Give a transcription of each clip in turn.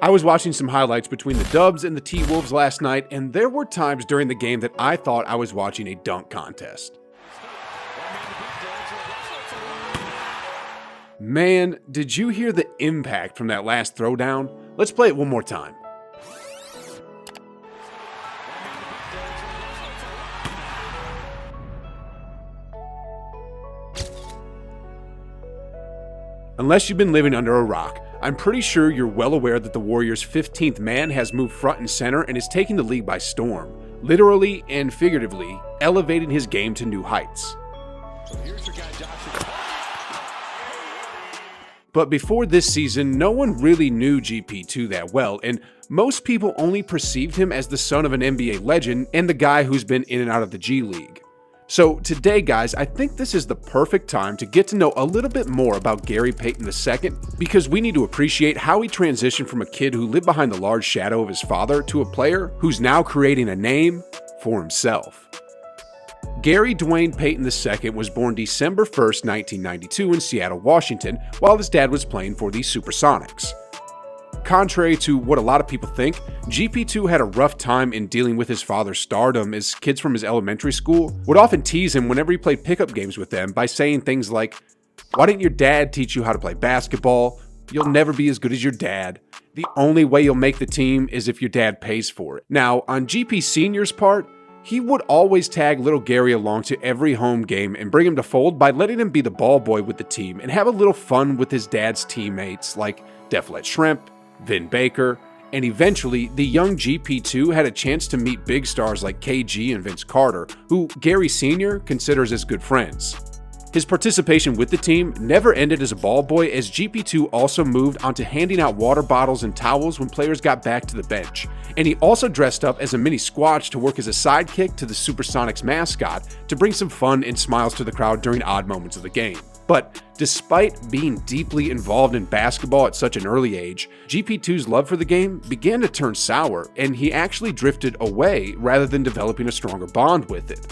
I was watching some highlights between the Dubs and the T-Wolves last night, and there were times during the game that I thought I was watching a dunk contest. Man, did you hear the impact from that last throwdown? Let's play it one more time. Unless you've been living under a rock, I'm pretty sure you're well aware that the Warriors' 15th man has moved front and center and is taking the league by storm, literally and figuratively elevating his game to new heights. But before this season, no one really knew GP2 that well, and most people only perceived him as the son of an NBA legend and the guy who's been in and out of the G League. So today, guys, I think this is the perfect time to get to know a little bit more about Gary Payton II, because we need to appreciate how he transitioned from a kid who lived behind the large shadow of his father to a player who's now creating a name for himself. Gary Dwayne Payton II was born December 1st, 1992 in Seattle, Washington, while his dad was playing for the Supersonics. Contrary to what a lot of people think, GP2 had a rough time in dealing with his father's stardom, as kids from his elementary school would often tease him whenever he played pickup games with them by saying things like, "Why didn't your dad teach you how to play basketball? You'll never be as good as your dad. The only way you'll make the team is if your dad pays for it." Now, on GP Sr.'s part, he would always tag little Gary along to every home game and bring him to fold by letting him be the ball boy with the team and have a little fun with his dad's teammates like Deflet Shrimp, Vin Baker, and eventually the young GP2 had a chance to meet big stars like KG and Vince Carter, who Gary Sr. considers as good friends. His participation with the team never ended as a ball boy, as GP2 also moved on to handing out water bottles and towels when players got back to the bench, and he also dressed up as a mini Squatch to work as a sidekick to the Supersonics mascot to bring some fun and smiles to the crowd during odd moments of the game. But despite being deeply involved in basketball at such an early age, GP2's love for the game began to turn sour, and he actually drifted away rather than developing a stronger bond with it.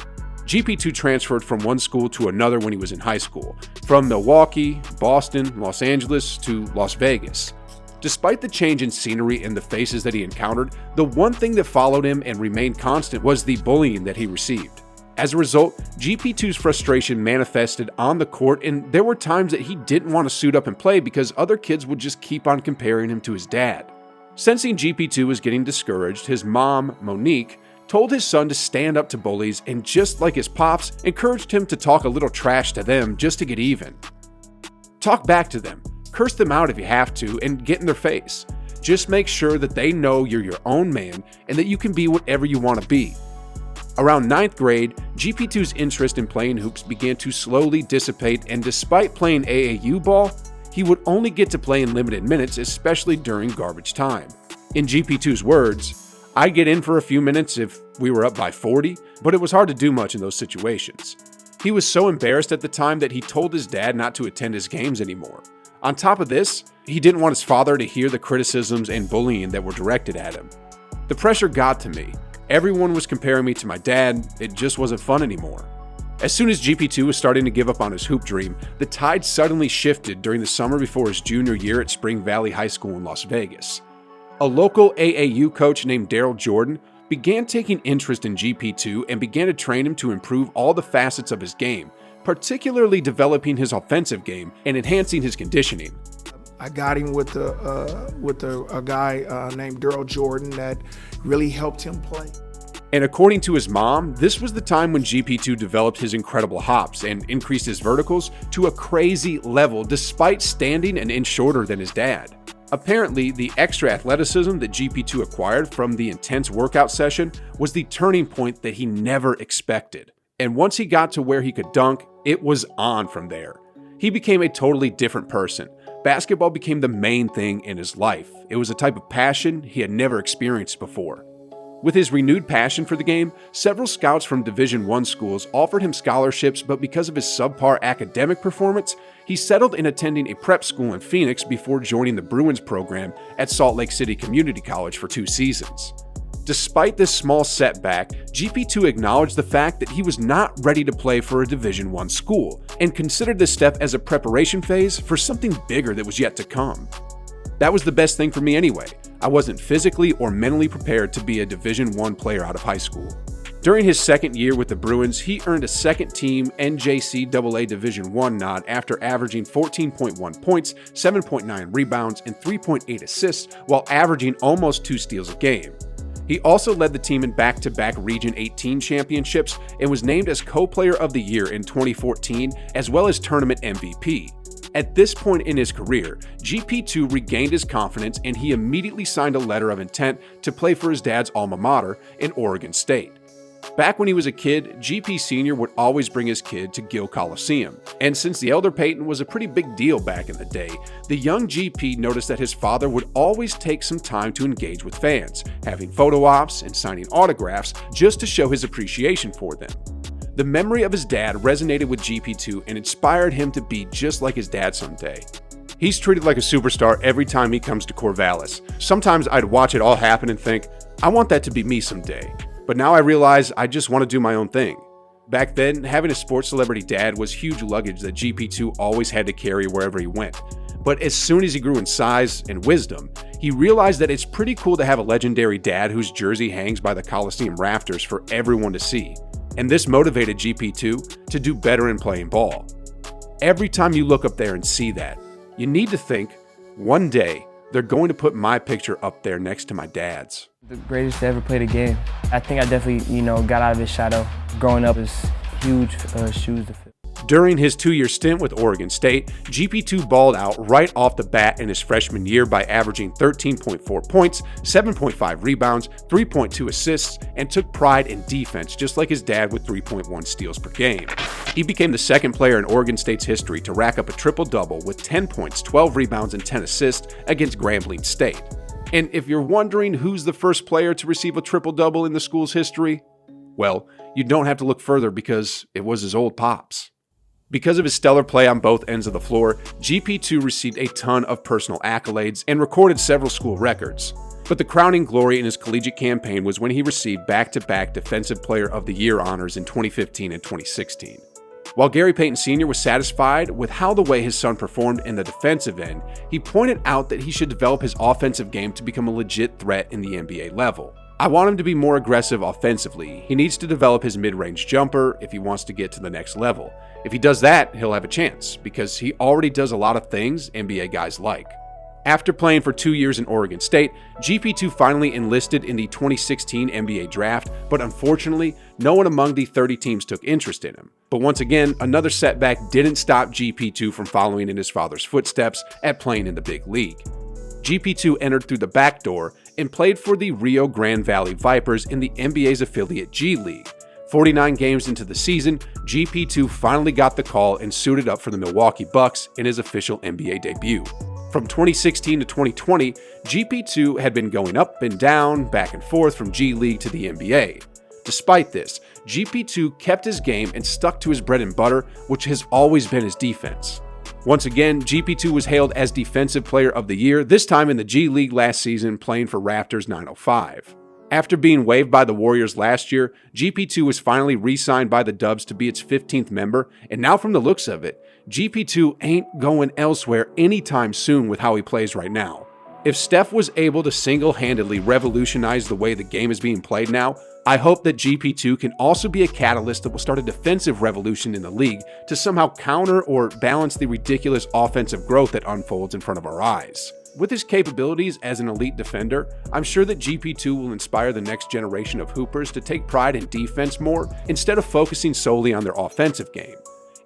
GP2 transferred from one school to another when he was in high school, from Milwaukee, Boston, Los Angeles, to Las Vegas. Despite the change in scenery and the faces that he encountered, the one thing that followed him and remained constant was the bullying that he received. As a result, GP2's frustration manifested on the court, and there were times that he didn't want to suit up and play because other kids would just keep on comparing him to his dad. Sensing GP2 was getting discouraged, his mom, Monique, told his son to stand up to bullies, and just like his pops, encouraged him to talk a little trash to them just to get even. Talk back to them, curse them out if you have to, and get in their face. Just make sure that they know you're your own man and that you can be whatever you want to be. Around 9th grade, GP2's interest in playing hoops began to slowly dissipate, and despite playing AAU ball, he would only get to play in limited minutes, especially during garbage time. In GP2's words, "I'd get in for a few minutes if we were up by 40, but it was hard to do much in those situations." He was so embarrassed at the time that he told his dad not to attend his games anymore. On top of this, he didn't want his father to hear the criticisms and bullying that were directed at him. "The pressure got to me. Everyone was comparing me to my dad. It just wasn't fun anymore." As soon as GP2 was starting to give up on his hoop dream, the tide suddenly shifted during the summer before his junior year at Spring Valley High School in Las Vegas. A local AAU coach named Daryl Jordan began taking interest in GP2 and began to train him to improve all the facets of his game, particularly developing his offensive game and enhancing his conditioning. I got him with a guy named Daryl Jordan that really helped him play. And according to his mom, this was the time when GP2 developed his incredible hops and increased his verticals to a crazy level despite standing an inch shorter than his dad. Apparently, the extra athleticism that GP2 acquired from the intense workout session was the turning point that he never expected. And once he got to where he could dunk, it was on from there. He became a totally different person. Basketball became the main thing in his life. It was a type of passion he had never experienced before. With his renewed passion for the game, several scouts from Division I schools offered him scholarships, but because of his subpar academic performance, he settled in attending a prep school in Phoenix before joining the Bruins program at Salt Lake City Community College for 2 seasons. Despite this small setback, GP2 acknowledged the fact that he was not ready to play for a Division I school and considered this step as a preparation phase for something bigger that was yet to come. That was the best thing for me anyway. I wasn't physically or mentally prepared to be a Division I player out of high school. During his second year with the Bruins, he earned a second-team NJCAA Division I nod after averaging 14.1 points, 7.9 rebounds, and 3.8 assists while averaging almost 2 steals a game. He also led the team in back-to-back Region 18 championships and was named as Co-Player of the Year in 2014 as well as Tournament MVP. At this point in his career, GP2 regained his confidence and he immediately signed a letter of intent to play for his dad's alma mater in Oregon State. Back when he was a kid, GP Sr. would always bring his kid to Gill Coliseum, and since the elder Payton was a pretty big deal back in the day, the young GP noticed that his father would always take some time to engage with fans, having photo ops and signing autographs just to show his appreciation for them. The memory of his dad resonated with GP2 and inspired him to be just like his dad someday. He's treated like a superstar every time he comes to Corvallis. Sometimes I'd watch it all happen and think, I want that to be me someday. But now I realize I just want to do my own thing. Back then, having a sports celebrity dad was huge luggage that GP2 always had to carry wherever he went. But as soon as he grew in size and wisdom, he realized that it's pretty cool to have a legendary dad whose jersey hangs by the Coliseum rafters for everyone to see. And this motivated GP2 to do better in playing ball. Every time you look up there and see that, you need to think, one day, they're going to put my picture up there next to my dad's. The greatest to ever play the game. I think I definitely, got out of his shadow. Growing up is huge shoes to fill. During his 2-year stint with Oregon State, GP2 balled out right off the bat in his freshman year by averaging 13.4 points, 7.5 rebounds, 3.2 assists, and took pride in defense just like his dad with 3.1 steals per game. He became the second player in Oregon State's history to rack up a triple-double with 10 points, 12 rebounds, and 10 assists against Grambling State. And if you're wondering who's the first player to receive a triple-double in the school's history, well, you don't have to look further because it was his old pops. Because of his stellar play on both ends of the floor, GP2 received a ton of personal accolades and recorded several school records. But the crowning glory in his collegiate campaign was when he received back-to-back Defensive Player of the Year honors in 2015 and 2016. While Gary Payton Sr. was satisfied with how the way his son performed in the defensive end, he pointed out that he should develop his offensive game to become a legit threat in the NBA level. I want him to be more aggressive offensively. He needs to develop his mid-range jumper if he wants to get to the next level. If he does that, he'll have a chance, because he already does a lot of things NBA guys like. After playing for 2 years in Oregon State, GP2 finally enlisted in the 2016 NBA draft, but unfortunately, no one among the 30 teams took interest in him. But once again, another setback didn't stop GP2 from following in his father's footsteps at playing in the big league. GP2 entered through the back door and played for the Rio Grande Valley Vipers in the NBA's affiliate G League. 49 games into the season, GP2 finally got the call and suited up for the Milwaukee Bucks in his official NBA debut. From 2016 to 2020, GP2 had been going up and down, back and forth from G League to the NBA. Despite this, GP2 kept his game and stuck to his bread and butter, which has always been his defense. Once again, GP2 was hailed as Defensive Player of the Year, this time in the G League last season, playing for Raptors 905. After being waived by the Warriors last year, GP2 was finally re-signed by the Dubs to be its 15th member, and now from the looks of it, GP2 ain't going elsewhere anytime soon with how he plays right now. If Steph was able to single-handedly revolutionize the way the game is being played now, I hope that GP2 can also be a catalyst that will start a defensive revolution in the league to somehow counter or balance the ridiculous offensive growth that unfolds in front of our eyes. With his capabilities as an elite defender, I'm sure that GP2 will inspire the next generation of hoopers to take pride in defense more instead of focusing solely on their offensive game.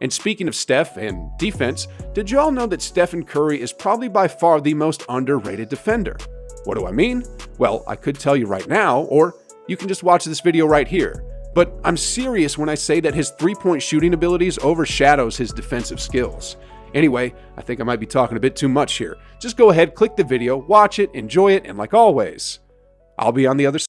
And speaking of Steph and defense, did y'all know that Stephen Curry is probably by far the most underrated defender? What do I mean? Well, I could tell you right now, or you can just watch this video right here. But I'm serious when I say that his three-point shooting abilities overshadows his defensive skills. Anyway, I think I might be talking a bit too much here. Just go ahead, click the video, watch it, enjoy it, and like always, I'll be on the other side.